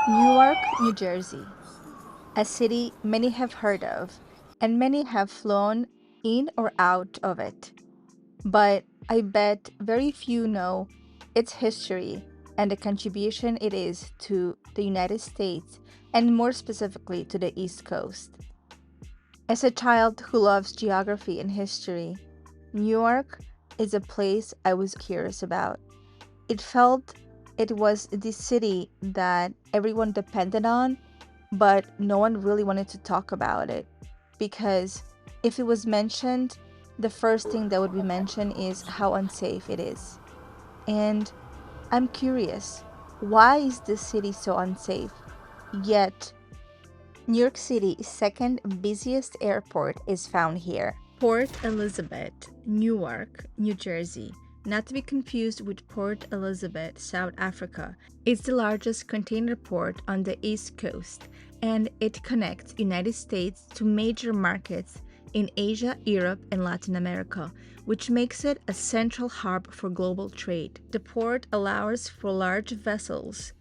Newark, New Jersey, a city many have heard of, and many have flown in or out of it. But I bet very few know its history and the contribution it is to the United States, and more specifically to the East Coast. As a child who loves geography and history, Newark is a place I was curious about. It felt it was the city that everyone depended on, but no one really wanted to talk about it because if it was mentioned, the first thing that would be mentioned is how unsafe it is. And I'm curious, why is this city so unsafe? Yet, New York City's second busiest airport is found here. Port Elizabeth, Newark, New Jersey, not to be confused with Port Elizabeth, South Africa. It's the largest container port on the East Coast, and it connects United States to major markets in Asia, Europe, and Latin America, which makes it a central hub for global trade. The port allows for large vessels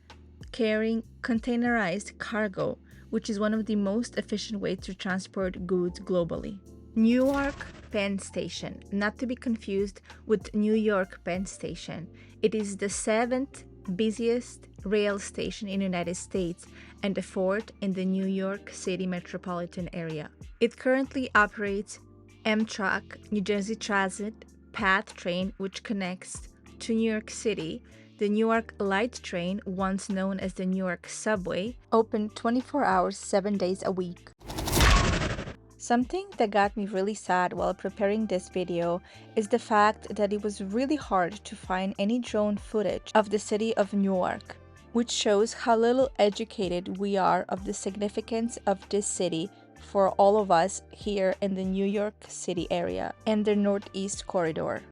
carrying containerized cargo, which is one of the most efficient ways to transport goods globally. Newark Penn Station, not to be confused with New York Penn Station. It is the seventh busiest rail station in the United States and the fourth in the New York City metropolitan area. It currently operates Amtrak, New Jersey Transit, PATH train, which connects to New York City. The Newark Light Train, once known as the Newark Subway, open 24 hours, 7 days a week. Something that got me really sad while preparing this video is the fact that it was really hard to find any drone footage of the city of Newark, which shows how little educated we are of the significance of this city for all of us here in the New York City area and the Northeast Corridor.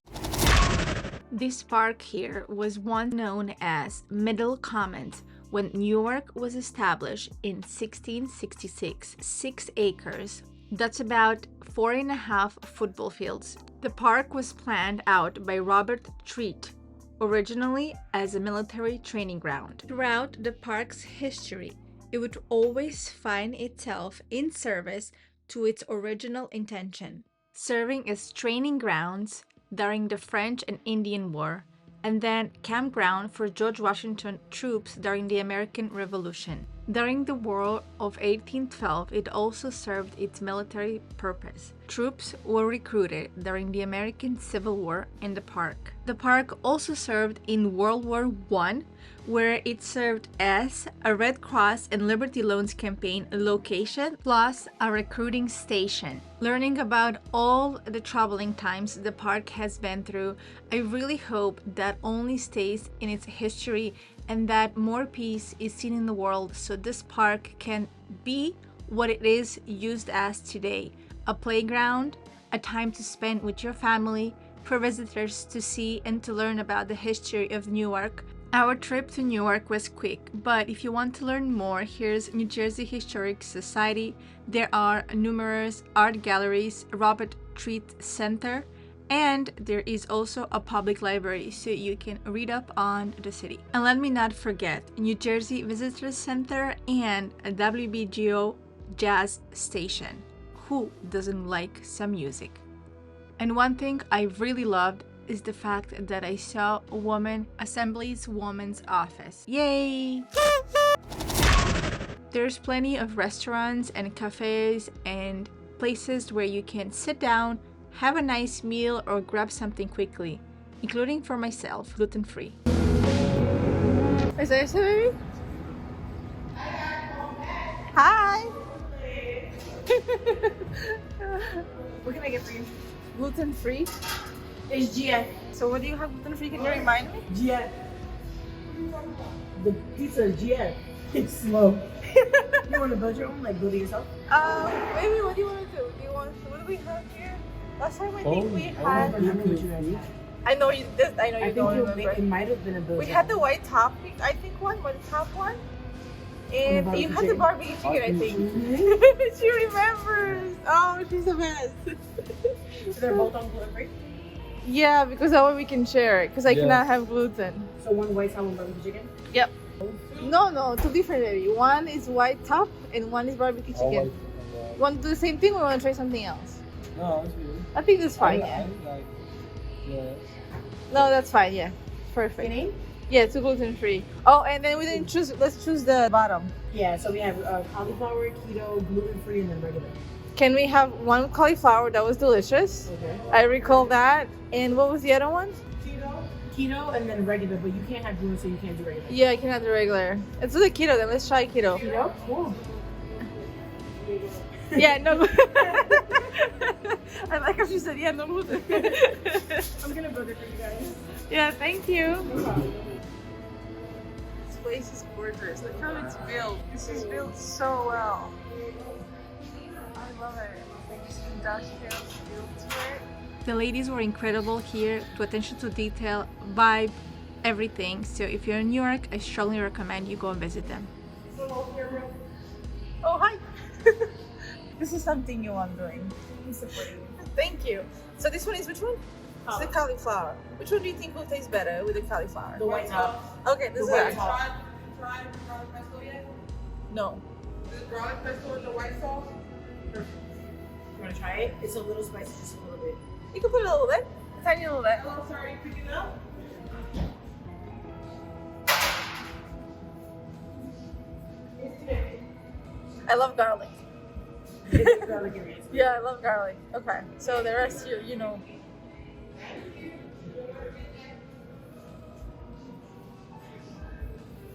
This park here was once known as Middle Commons when Newark was established in 1666, 6 acres. That's about 4.5 football fields. The park was planned out by Robert Treat, originally as a military training ground. Throughout the park's history, it would always find itself in service to its original intention, serving as training grounds during the French and Indian War, and then campground for George Washington troops during the American Revolution. During the War of 1812, it also served its military purpose. Troops were recruited during the American Civil War in the park. The park also served in World War I, where it served as a Red Cross and Liberty Loans campaign location, plus a recruiting station. Learning about all the troubling times the park has been through, I really hope that only stays in its history and that more peace is seen in the world so this park can be what it is used as today, a playground, a time to spend with your family, for visitors to see and to learn about the history of Newark. Our trip to Newark was quick, but if you want to learn more, here's New Jersey Historic Society. There are numerous art galleries, Robert Treat Center, and there is also a public library so you can read up on the city. And let me not forget New Jersey Visitor Center and a WBGO jazz station. Who doesn't like some music? And one thing I really loved is the fact that I saw a woman Assembly's Woman's Office. Yay! There's plenty of restaurants and cafes and places where you can sit down, have a nice meal, or grab something quickly, including for myself, gluten-free. Is there baby? Hi! What can I get for you? Gluten-free? It's GF. So what do you have gluten-free? Can you remind me? GF. The pizza is GF. It's slow. You want to build your own? Like build it yourself? Maybe what do you want to do? What do we have here? Last time I think we had... I know you don't remember. It might have been a build. We had the white top, I think the top one. And you had the barbecue chicken, I think. She remembers. Oh, she's the best. So they're both on gluten-free? Yeah, because that way we can share it. Because I cannot have gluten. So one white top, one barbecue chicken? Yep. No, two different baby. One is white top and one is barbecue chicken. Want to do the same thing or want to try something else? No, that's good. I think that's fine, yeah. Like, yeah. No, that's fine, yeah. Perfect. Yeah, two gluten-free. Oh, and then we didn't choose, let's choose the bottom. Yeah, so we have cauliflower, keto, gluten-free, and then regular. Can we have one cauliflower? That was delicious. Okay. I recall that. And what was the other one? Keto, and then regular, but you can't have gluten, so you can't do regular. Yeah, I can have the regular. Let's do the keto then. Let's try keto. Keto? Cool. Yeah, no. I like how she said, yeah, no gluten. I'm gonna book it for you guys. Yeah, thank you. No problem. This place is gorgeous. Look how it's built. This is built so well. I love it. Like this industrial feel to it. The ladies were incredible here, to attention to detail, vibe, everything. So if you're in New York, I strongly recommend you go and visit them. Oh, hi. This is something new I'm doing. I'm supporting you. Thank you. So this one is which one? It's the cauliflower. Which one do you think will taste better with the cauliflower? The white top. Okay, this is white it. top. Tried garlic pesto yet? No. Is it garlic pesto and the white sauce? You wanna try it? It's a little spicy, just a little bit. You can put a little bit. A tiny little bit. Hello, sir, are you picking up? I love garlic. It's garlic and rice. Yeah, I love garlic. Okay, so the rest you know.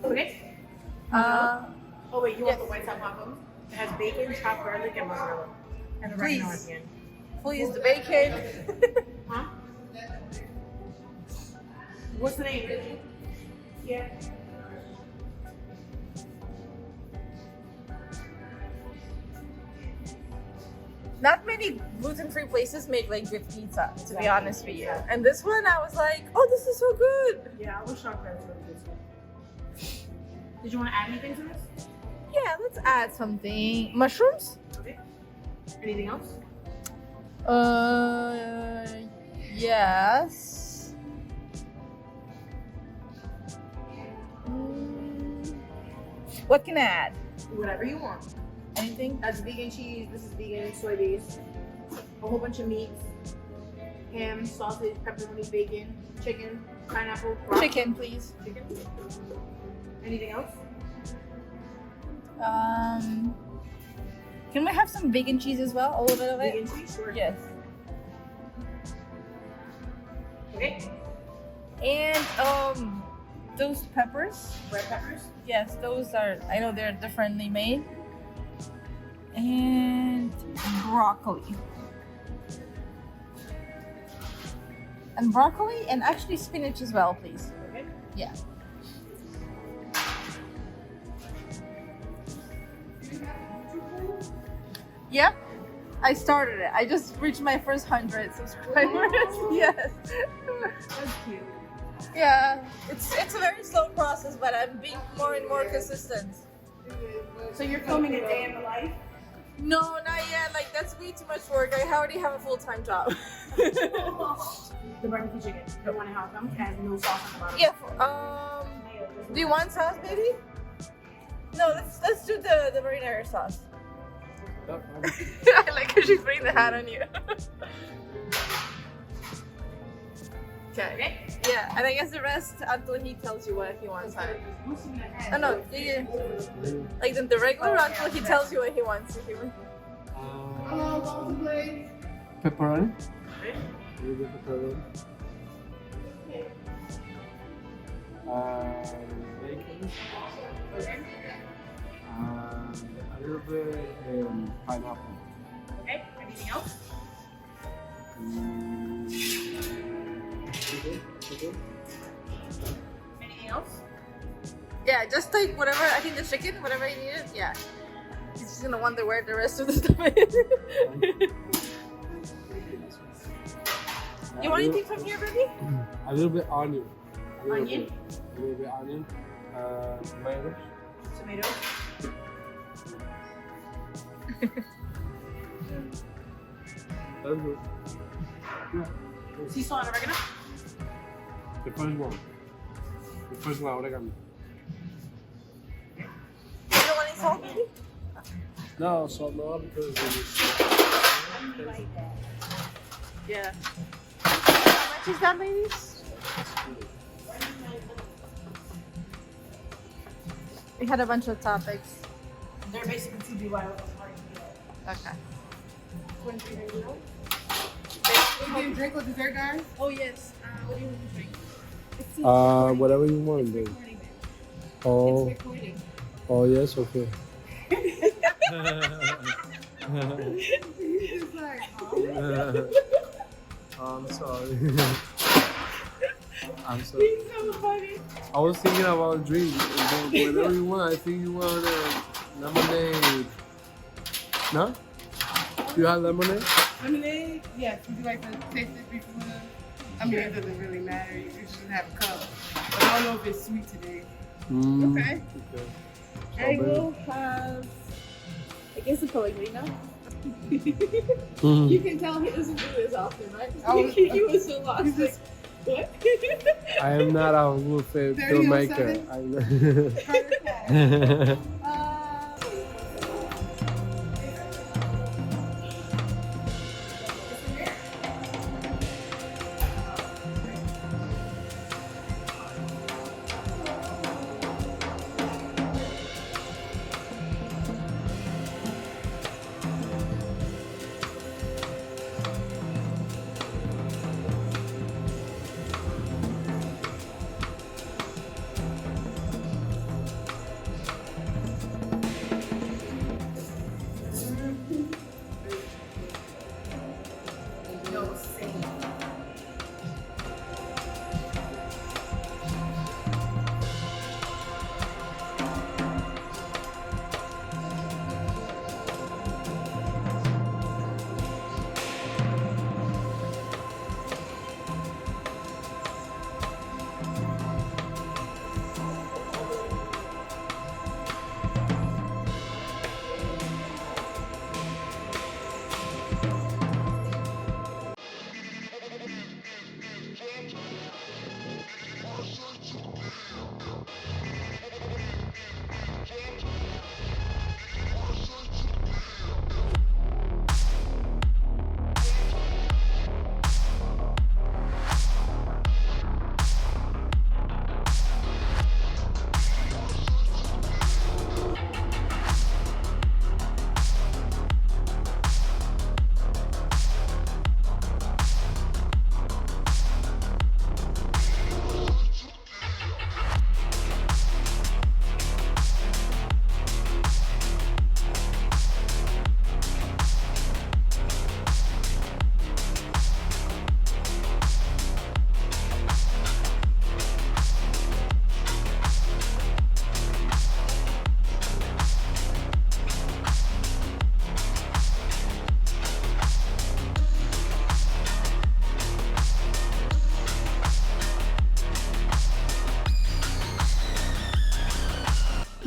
Okay. Oh wait, you want the white top waffle? It has bacon, chopped garlic, and mozzarella. And oregano at Please. the end. Please, the bacon. Huh? What's the name? Yeah. Not many gluten-free places make like good pizza, to be honest with you. And this one, I was like, oh, this is so good. Yeah, I was shocked that it's really good. Did you want to add anything to this? Yeah, let's add something. Mushrooms? Okay. Anything else? Yes. What can I add? Whatever you want. Anything? That's vegan cheese. This is vegan soybeans. A whole bunch of meats. Ham, sausage, pepperoni, bacon, chicken, pineapple, broccoli. Chicken, please. Chicken. Anything else? Can we have some vegan cheese as well? A little bit of it? Vegan cheese, sure. Yes. Okay. And those peppers. Red peppers. Yes, those are. I know they're differently made. And broccoli. And broccoli, and actually spinach as well, please. Okay. Yeah. Yep. I started it. I just reached my first 100 subscribers. Yes. That's cute. Yeah. It's a very slow process, but I'm being more and more consistent. So you're filming a day in the life? No, not yet. Like that's way too much work. I already have a full-time job. The barbecue chicken. The one and how it comes has no sauce on the bottom. Yeah. Do you want sauce, baby? No, let's do the marinara sauce. I like how she's putting the hat on you. Okay. Yeah, and I guess the rest until he tells you what he wants on it. Oh no, yeah. Like the regular until he tells you what he wants. Pepperoni. Okay. A little bit pepperoni. Bacon. Okay. A little bit pineapple. Okay. Anything else? Okay. Anything else? Yeah, just like whatever. I think the chicken, whatever you needed. Yeah. He's just gonna wonder where the rest of the stuff is. You want anything from here, baby? A little bit onion. Onion? A little bit onion. Tomatoes. Tomato. That's good. Yeah. Sea salt and oregano? The first one. Oregano. salt? No, salt no, because it's Yeah. How much is that, ladies? We had a bunch of topics. They're basically TBY. Okay. You getting drink or dessert, guys? Oh yes. What do you want to drink? whatever you want to do. Oh, Recording. oh yes, okay. He's just like, oh. I'm sorry. I'm sorry. He's so funny. I was thinking about a drink. Whatever you want. I think you want lemonade. No? You have lemonade? Lemonade? Yes. Would you like to taste it before? I mean, it doesn't really matter. You just have a cup. But I don't know if it's sweet today. Okay. I will have, I guess, a Pellegrino. Mhm. You can tell he doesn't do this often, right? Oh, He was so lost. he's just- What? I am not a good 30 on filmmaker.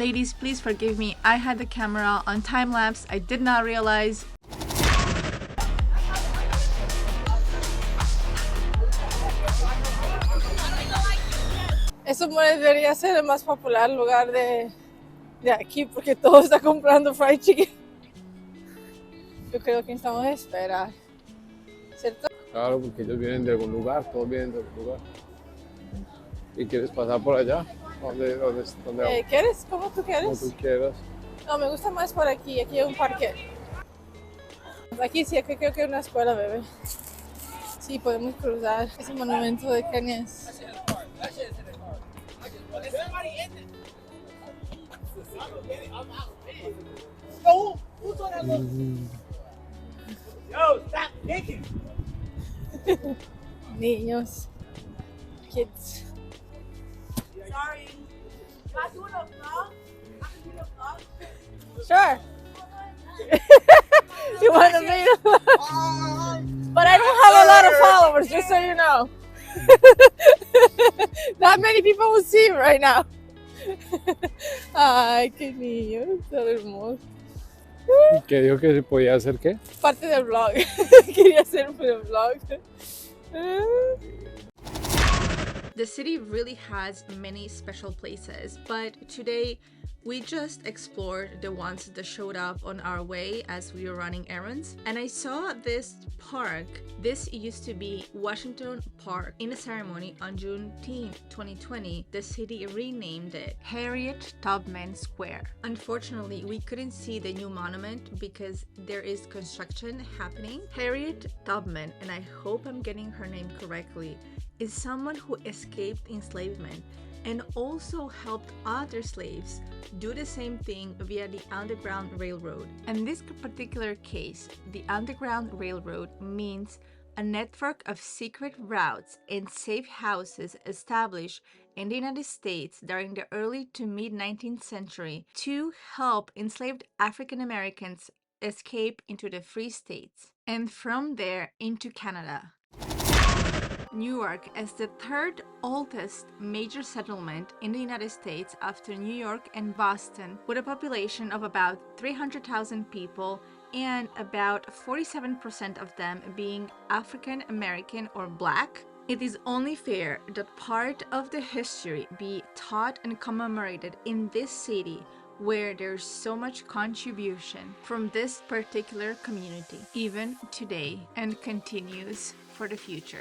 Ladies, please forgive me. I had the camera on time lapse. I did not realize. Eso debería ser el más popular lugar de aquí porque todo está comprando fried chicken. Yo creo que necesitamos esperar. ¿Cierto? Claro, porque ellos vienen de algún lugar, todos vienen de algún lugar. ¿Y quieres pasar por allá? ¿Dónde vamos? ¿Quieres? ¿Cómo tú Como quieres? tú quieras. No, me gusta más por aquí. Aquí hay un parque. Aquí sí, aquí creo que hay una escuela, bebé. Sí, podemos cruzar. Ese monumento de Kenia es... Niños. Kids. Sorry. Can I do a vlog? I can do a vlog. Sure. You want to meet him? But I don't have a lot of followers, just so you know. Not many people will see you right now. Ay, qué niño, tan hermoso. ¿Qué dijo que se podía hacer qué? Parte del vlog. Quería hacer un vlog. The city really has many special places, but today we just explored the ones that showed up on our way as we were running errands. And I saw this park. This used to be Washington Park. In a ceremony on Juneteenth 2020, the city renamed it Harriet Tubman Square. Unfortunately, we couldn't see the new monument because there is construction happening. Harriet Tubman, and I hope I'm getting her name correctly, is someone who escaped enslavement and also helped other slaves do the same thing via the Underground Railroad. In this particular case, the Underground Railroad means a network of secret routes and safe houses established in the United States during the early to mid 19th century to help enslaved African Americans escape into the free states and from there into Canada. Newark is the third oldest major settlement in the United States after New York and Boston, with a population of about 300,000 people and about 47% of them being African American or Black. It is only fair that part of the history be taught and commemorated in this city where there's so much contribution from this particular community, even today, and continues for the future.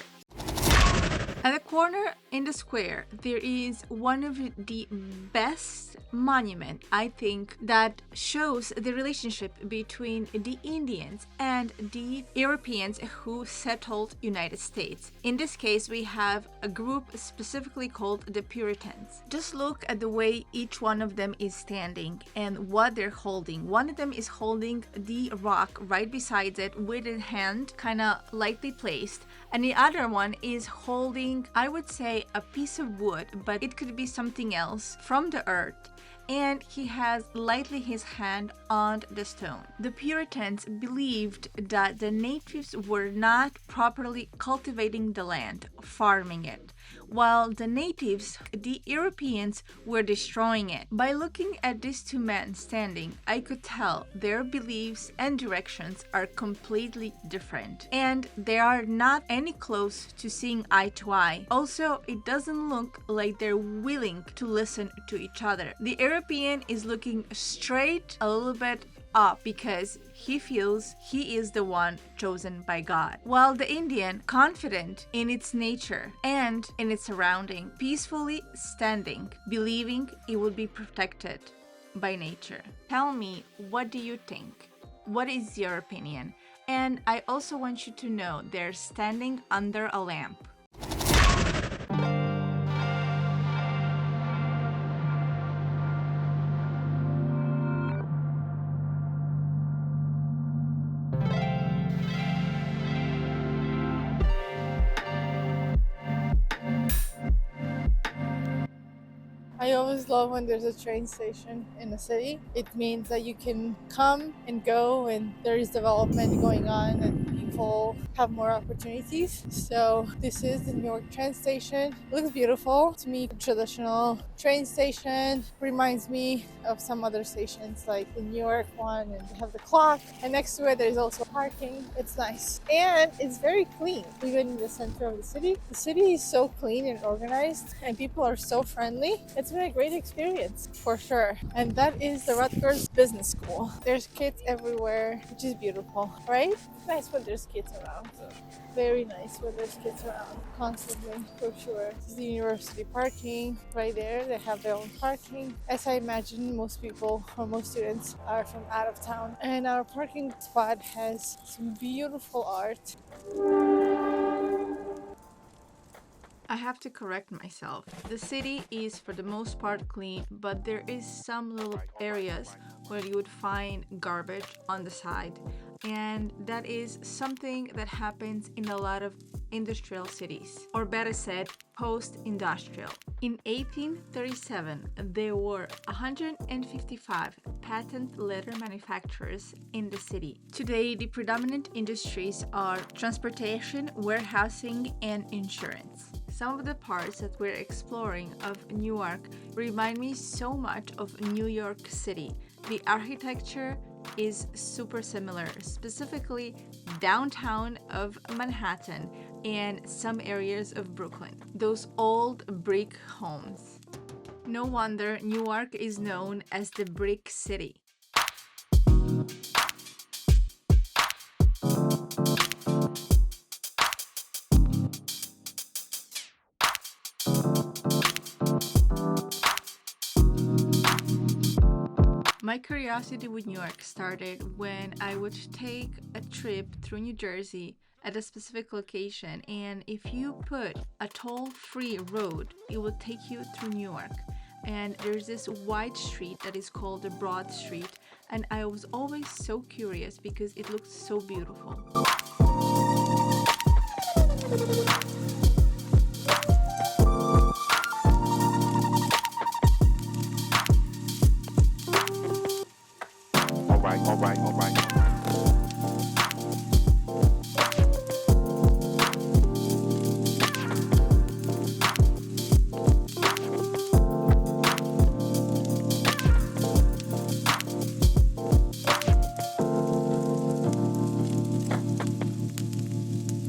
At the corner in the square, there is one of the best monuments, I think, that shows the relationship between the Indians and the Europeans who settled United States. In this case, we have a group specifically called the Puritans. Just look at the way each one of them is standing and what they're holding. One of them is holding the rock right beside it with a hand kind of lightly placed, and the other one is holding, I would say, a piece of wood, but it could be something else from the earth, and he has lightly his hand on the stone. The Puritans believed that the natives were not properly cultivating the land, farming it, while the natives, the Europeans, were destroying it. By looking at these two men standing, I could tell their beliefs and directions are completely different, and they are not any close to seeing eye to eye. Also, it doesn't look like they're willing to listen to each other. The European is looking straight a little bit up because he feels he is the one chosen by God, while the Indian, confident in its nature and in its surrounding, peacefully standing, believing it will be protected by nature. Tell me, what do you think? What is your opinion? And I also want you to know they're standing under a lamp. I always love when there's a train station in a city. It means that you can come and go and there is development going on and people have more opportunities. So this is the Newark train station. It looks beautiful. To me, a traditional train station reminds me of some other stations like the Newark one, and they have the clock, and next to it there's also parking. It's nice and it's very clean. Even in the center of the city is so clean and organized and people are so friendly. It's been a great experience for sure. And that is the Rutgers Business School. There's kids everywhere, which is beautiful, right? Nice when there's kids around. Very nice when there's kids around, constantly, for sure. This is the university parking right there. They have their own parking. As I imagine, most people or most students are from out of town. And our parking spot has some beautiful art. I have to correct myself. The city is for the most part clean, but there is some little areas where you would find garbage on the side. And that is something that happens in a lot of industrial cities, or better said, post-industrial. In 1837, there were 155 patent leather manufacturers in the city. Today, the predominant industries are transportation, warehousing, and insurance. Some of the parts that we're exploring of Newark remind me so much of New York City. The architecture is super similar, specifically downtown of Manhattan. and some areas of Brooklyn, those old brick homes. No wonder Newark is known as the Brick City. My curiosity with New York started when I would take a trip through New Jersey at a specific location, and if you put a toll-free road, it will take you through New York. And there's this wide street that is called the Broad Street, and I was always so curious because it looked so beautiful.